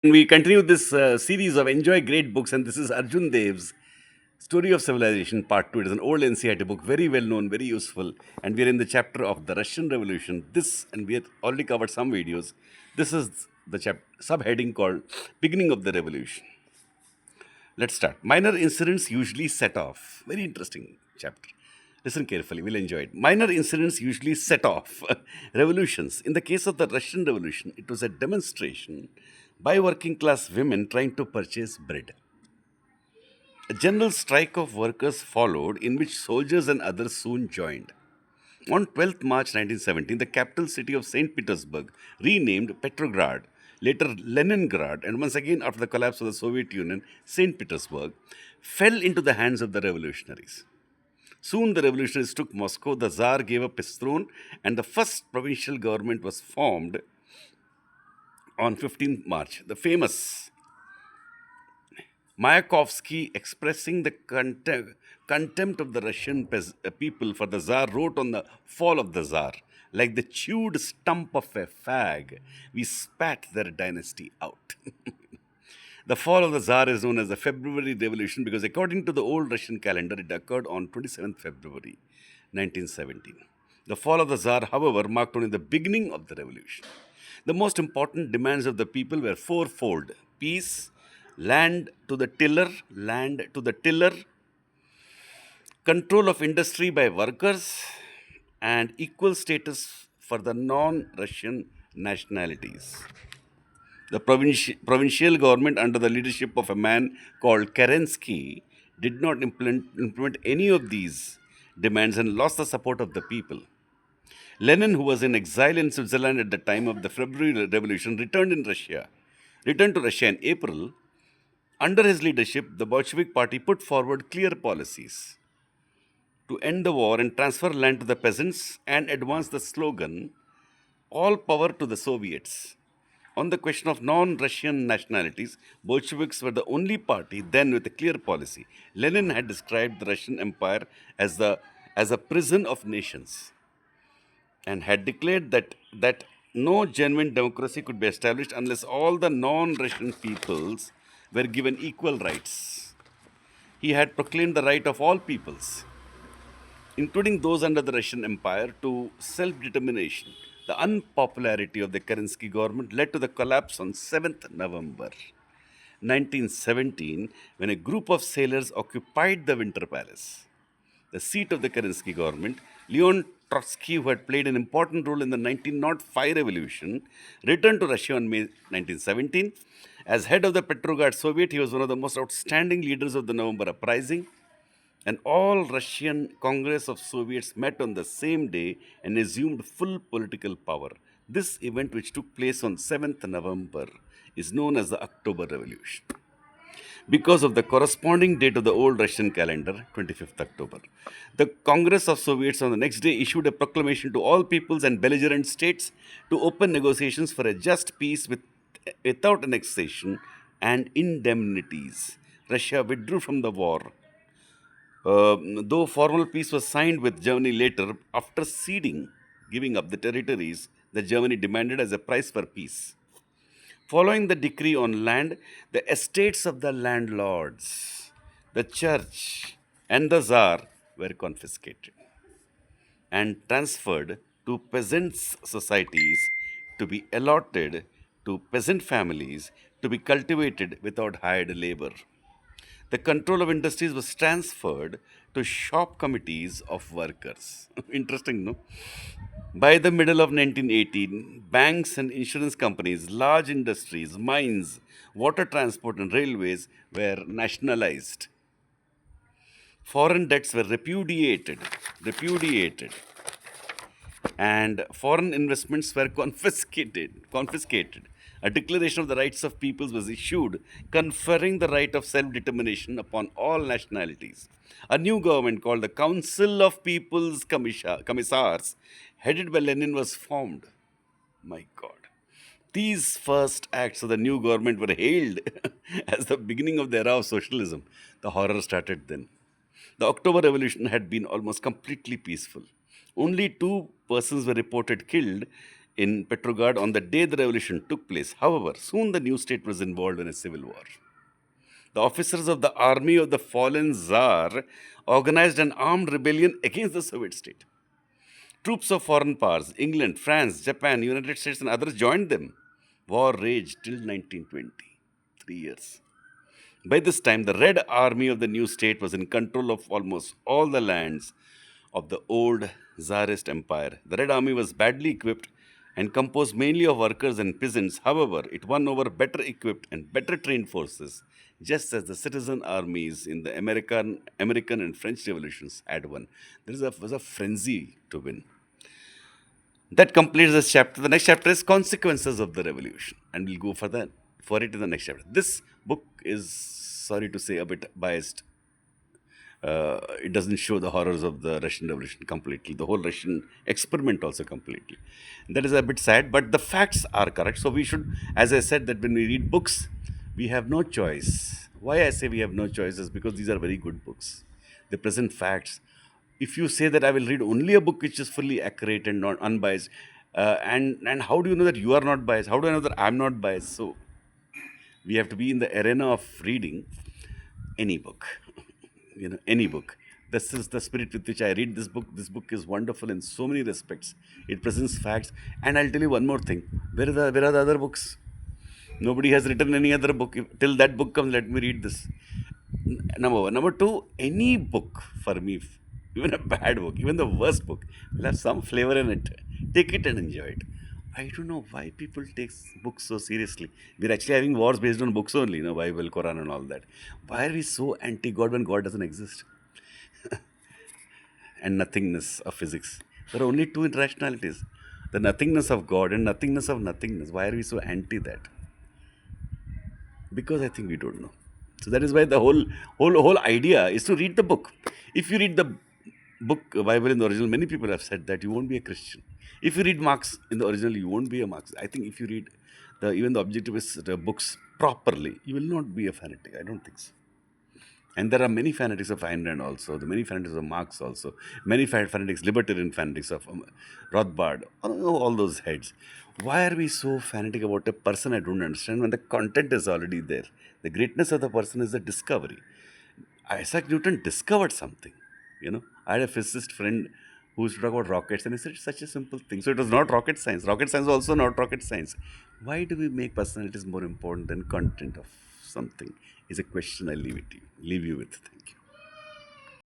We continue this series of Enjoy Great Books, and this is Arjun Dev's Story of Civilization Part 2. It is an old NCERT book, very well known, very useful, and we are in the chapter of the Russian Revolution. And we have already covered some videos. This is the subheading called Beginning of the Revolution. Let's start. Minor incidents usually set off. Very interesting chapter. Listen carefully, we'll enjoy it. Minor incidents usually set off revolutions. In the case of the Russian Revolution, it was a demonstration by working class women trying to purchase bread. A general strike of workers followed, in which soldiers and others soon joined. On 12th March 1917, the capital city of St. Petersburg, renamed Petrograd, later Leningrad, and once again after the collapse of the Soviet Union, St. Petersburg, fell into the hands of the revolutionaries. Soon the revolutionaries took Moscow, the Tsar gave up his throne, and the first provincial government was formed on 15th March. The famous Mayakovsky, expressing the contempt of the Russian people for the Tsar, wrote on the fall of the Tsar, like the chewed stump of a fag, we spat their dynasty out. The fall of the Tsar is known as the February Revolution because, according to the old Russian calendar, it occurred on 27th February 1917. The fall of the Tsar, however, marked only the beginning of the revolution. The most important demands of the people were fourfold: peace, land to the tiller, control of industry by workers, and equal status for the non Russian nationalities. The provincial government, under the leadership of a man called Kerensky, did not implement any of these demands and lost the support of the people. Lenin, who was in exile in Switzerland at the time of the February Revolution, returned to Russia in April. Under his leadership, the Bolshevik Party put forward clear policies to end the war and transfer land to the peasants and advance the slogan, all power to the Soviets. On the question of non Russian nationalities, Bolsheviks were the only party then with a clear policy. Lenin had described the Russian Empire as a prison of nations and had declared that no genuine democracy could be established unless all the non Russian peoples were given equal rights. He had proclaimed the right of all peoples, including those under the Russian Empire, to self determination. The unpopularity of the Kerensky government led to the collapse on 7th November 1917 when a group of sailors occupied the Winter Palace, the seat of the Kerensky government. Leon Trotsky, who had played an important role in the 1905 revolution, returned to Russia on May 1917. As head of the Petrograd Soviet, he was one of the most outstanding leaders of the November uprising. An all Russian Congress of Soviets met on the same day and assumed full political power. This event, which took place on 7th November, is known as the October Revolution because of the corresponding date of the old Russian calendar, 25th October. The Congress of Soviets on the next day issued a proclamation to all peoples and belligerent states to open negotiations for a just peace without annexation and indemnities. Russia withdrew from the war, though formal peace was signed with Germany later after giving up the territories that Germany demanded as a price for peace. Following the decree on land, the estates of the landlords, the church, and the Tsar were confiscated and transferred to peasants' societies to be allotted to peasant families to be cultivated without hired labor. The control of industries was transferred to shop committees of workers. Interesting, no? By the middle of 1918, banks and insurance companies, large industries, mines, water transport, and railways were nationalized. Foreign debts were repudiated, and foreign investments were confiscated. A declaration of the rights of peoples was issued, conferring the right of self-determination upon all nationalities. A new government called the Council of People's Commissars, headed by Lenin, was formed. My God. These first acts of the new government were hailed as the beginning of the era of socialism. The horror started then. The October Revolution had been almost completely peaceful. Only two persons were reported killed in Petrograd on the day the revolution took place. However, soon the new state was involved in a civil war. The officers of the army of the fallen Tsar organized an armed rebellion against the Soviet state. Troops of foreign powers, England, France, Japan, United States, and others joined them. War raged till 1920, 3 years. By this time, the Red Army of the new state was in control of almost all the lands of the old Tsarist empire. The Red Army was badly equipped and composed mainly of workers and peasants. However, it won over better equipped and better trained forces, just as the citizen armies in the American and French revolutions had won. Was a frenzy to win. That completes this chapter. The next chapter is consequences of the revolution, and we'll go for it in the next chapter. This book is, sorry to say, a bit biased. It doesn't show the horrors of the Russian Revolution completely, the whole Russian experiment also completely. That is a bit sad, but the facts are correct. So we should, as I said, that when we read books, we have no choice. Why I say we have no choice is because these are very good books. They present facts. If you say that I will read only a book which is fully accurate and not unbiased, and how do you know that you are not biased? How do I know that I'm not biased? So we have to be in the arena of reading any book, any book. This is the spirit with which I read this book. This book is wonderful in so many respects. It presents facts. And I'll tell you one more thing. Where are the other books? Nobody has written any other book. Till that book comes, let me read this. Number one. Number two, any book for me, even a bad book, even the worst book, will have some flavor in it. Take it and enjoy it. I don't know why people take books so seriously. We're actually having wars based on books only, Bible, Quran, and all that. Why are we so anti-God when God doesn't exist? And nothingness of physics. There are only two irrationalities: the nothingness of God and nothingness of nothingness. Why are we so anti that? Because I think we don't know. So that is why the whole idea is to read the book. If you read the book Bible in the original, many people have said that you won't be a Christian. If you read Marx in the original, you won't be a Marxist. I think if you read even the objectivist books properly, you will not be a fanatic. I don't think so. And there are many fanatics of Ayn Rand also, the many fanatics of Marx also, many fanatics, libertarian fanatics of Rothbard, all those heads. Why are we so fanatic about a person I don't understand when the content is already there? The greatness of the person is the discovery. Isaac Newton discovered something. I had a physicist friend who used to talk about rockets, and he said it's such a simple thing. So it was not rocket science. Rocket science was also not rocket science. Why do we make personalities more important than content of something? Is a question I leave you with.